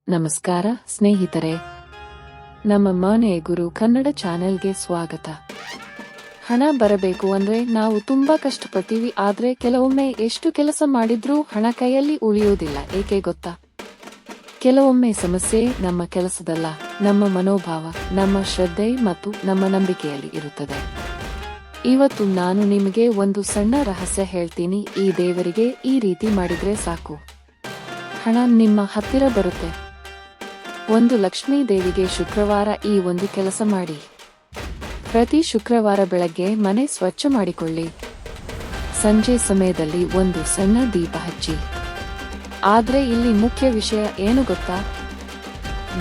ನಮಸ್ಕಾರ ಸ್ನೇಹಿತರೆ, ನಮ್ಮ ಮನೆ ಗುರು ಕನ್ನಡ ಚಾನೆಲ್ಗೆ ಸ್ವಾಗತ. ಹಣ ಬರಬೇಕು ಅಂದ್ರೆ ನಾವು ತುಂಬಾ ಕಷ್ಟಪಡ್ತೀವಿ, ಆದ್ರೆ ಕೆಲವೊಮ್ಮೆ ಎಷ್ಟು ಕೆಲಸ ಮಾಡಿದ್ರೂ ಹಣ ಕೈಯಲ್ಲಿ ಉಳಿಯುವುದಿಲ್ಲ. ಏಕೆ ಗೊತ್ತಾ? ಕೆಲವೊಮ್ಮೆ ಸಮಸ್ಯೆ ನಮ್ಮ ಕೆಲಸದಲ್ಲ, ನಮ್ಮ ಮನೋಭಾವ, ನಮ್ಮ ಶ್ರದ್ಧೆ ಮತ್ತು ನಮ್ಮ ನಂಬಿಕೆಯಲ್ಲಿ ಇರುತ್ತದೆ. ಇವತ್ತು ನಾನು ನಿಮಗೆ ಒಂದು ಸಣ್ಣ ರಹಸ್ಯ ಹೇಳ್ತೀನಿ. ಈ ದೇವರಿಗೆ ಈ ರೀತಿ ಮಾಡಿದ್ರೆ ಸಾಕು, ಹಣ ನಿಮ್ಮ ಹತ್ತಿರ ಬರುತ್ತೆ. ಒಂದು ಲಕ್ಷ್ಮೀ ದೇವಿಗೆ ಶುಕ್ರವಾರ ಈ ಒಂದು ಕೆಲಸ ಮಾಡಿ. ಪ್ರತಿ ಶುಕ್ರವಾರ ಬೆಳಗ್ಗೆ ಮನೆ ಸ್ವಚ್ಛ ಮಾಡಿಕೊಳ್ಳಿ. ಸಂಜೆ ಸಮಯದಲ್ಲಿ ಒಂದು ಸಣ್ಣ ದೀಪ ಹಚ್ಚಿ. ಆದ್ರೆ ಇಲ್ಲಿ ಮುಖ್ಯ ವಿಷಯ ಏನು ಗೊತ್ತಾ?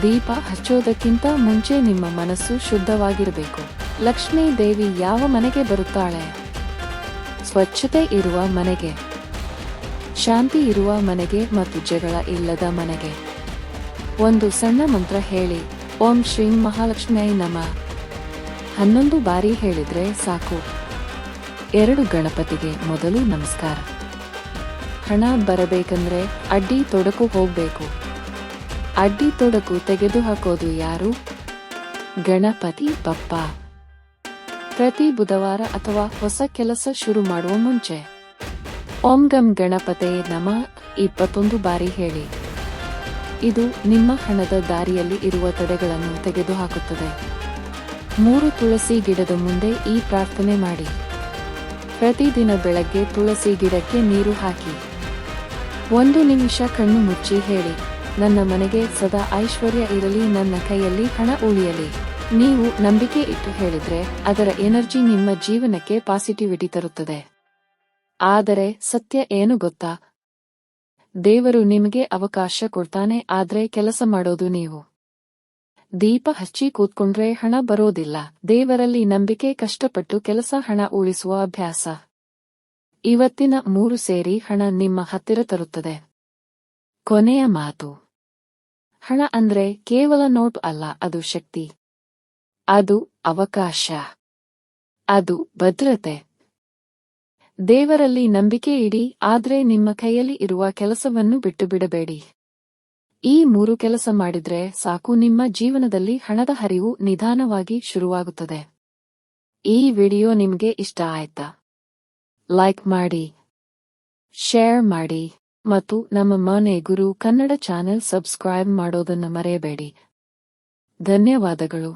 ದೀಪ ಹಚ್ಚೋದಕ್ಕಿಂತ ಮುಂಚೆ ನಿಮ್ಮ ಮನಸ್ಸು ಶುದ್ಧವಾಗಿರಬೇಕು. ಲಕ್ಷ್ಮೀ ದೇವಿ ಯಾವ ಮನೆಗೆ ಬರುತ್ತಾಳೆ? ಸ್ವಚ್ಛತೆ ಇರುವ ಮನೆಗೆ, ಶಾಂತಿ ಇರುವ ಮನೆಗೆ ಮತ್ತು ಜಗಳ ಇಲ್ಲದ ಮನೆಗೆ. ಒಂದು ಸಣ್ಣ ಮಂತ್ರ ಹೇಳಿ, ಓಂ ಶ್ರೀ ಮಹಾಲಕ್ಷ್ಮಿಯೈ ನಮಃ 11 ಬಾರಿ ಹೇಳಿದ್ರೆ ಸಾಕು. 2 ಗಣಪತಿಗೆ ಮೊದಲು ನಮಸ್ಕಾರ. ಹಣ ಬರಬೇಕಂದ್ರೆ ಅಡ್ಡಿ ತೊಡಕು ಹೋಗ್ಬೇಕು. ಅಡ್ಡಿ ತೊಡಕು ತೆಗೆದುಹಾಕೋದು ಯಾರು? ಗಣಪತಿ ಬಪ್ಪ. ಪ್ರತಿ ಬುಧವಾರ ಅಥವಾ ಹೊಸ ಕೆಲಸ ಶುರು ಮಾಡುವ ಮುಂಚೆ ಓಂ ಗಂ ಗಣಪತೆ ನಮಃ 21 ಬಾರಿ ಹೇಳಿ. ಇದು ನಿಮ್ಮ ಹಣದ ದಾರಿಯಲ್ಲಿ ಇರುವ ತಡೆಗಳನ್ನು ತೆಗೆದುಹಾಕುತ್ತದೆ. 3 ತುಳಸಿ ಗಿಡದ ಮುಂದೆ ಈ ಪ್ರಾರ್ಥನೆ ಮಾಡಿ. ಪ್ರತಿದಿನ ಬೆಳಗ್ಗೆ ತುಳಸಿ ಗಿಡಕ್ಕೆ ನೀರು ಹಾಕಿ. 1 ನಿಮಿಷ ಕಣ್ಣು ಮುಚ್ಚಿ ಹೇಳಿ, ನನ್ನ ಮನೆಗೆ ಸದಾ ಐಶ್ವರ್ಯ ಇರಲಿ, ನನ್ನ ಕೈಯಲ್ಲಿ ಹಣ ಉಳಿಯಲಿ. ನೀವು ನಂಬಿಕೆ ಇಟ್ಟು ಹೇಳಿದ್ರೆ ಅದರ ಎನರ್ಜಿ ನಿಮ್ಮ ಜೀವನಕ್ಕೆ ಪಾಸಿಟಿವಿಟಿ ತರುತ್ತದೆ. ಆದರೆ ಸತ್ಯ ಏನು ಗೊತ್ತಾ? ದೇವರು ನಿಮಗೆ ಅವಕಾಶ ಕೊಡ್ತಾನೆ, ಆದ್ರೆ ಕೆಲಸ ಮಾಡೋದು ನೀವು. ದೀಪ ಹಚ್ಚಿ ಕೂತ್ಕೊಂಡ್ರೆ ಹಣ ಬರೋದಿಲ್ಲ. ದೇವರಲ್ಲಿ ನಂಬಿಕೆ, ಕಷ್ಟಪಟ್ಟು ಕೆಲಸ, ಹಣ ಉಳಿಸುವ ಅಭ್ಯಾಸ. ಇವತ್ತಿನ 3 ಸೇರಿ ಹಣ ನಿಮ್ಮ ಹತ್ತಿರ ತರುತ್ತದೆ. ಕೊನೆಯ ಮಾತು. ಹಣ ಅಂದ್ರೆ ಕೇವಲ ನೋಟ್ ಅಲ್ಲ, ಅದು ಶಕ್ತಿ, ಅದು ಅವಕಾಶ, ಅದು ಭದ್ರತೆ. ದೇವರಲ್ಲಿ ನಂಬಿಕೆ ಇಡಿ, ಆದ್ರೆ ನಿಮ್ಮ ಕೈಯಲ್ಲಿ ಇರುವ ಕೆಲಸವನ್ನು ಬಿಟ್ಟು ಬಿಡಬೇಡಿ. ಈ 3 ಕೆಲಸ ಮಾಡಿದ್ರೆ ಸಾಕು, ನಿಮ್ಮ ಜೀವನದಲ್ಲಿ ಹಣದ ಹರಿವು ನಿಧಾನವಾಗಿ ಶುರುವಾಗುತ್ತದೆ. ಈ ವಿಡಿಯೋ ನಿಮಗೆ ಇಷ್ಟ ಆಯ್ತಾ? ಲೈಕ್ ಮಾಡಿ, ಶೇರ್ ಮಾಡಿ ಮತ್ತು ನಮ್ಮ ಮನೆ ಗುರು ಕನ್ನಡ ಚಾನೆಲ್ ಸಬ್ಸ್ಕ್ರೈಬ್ ಮಾಡೋದನ್ನ ಮರೆಯಬೇಡಿ. ಧನ್ಯವಾದಗಳು.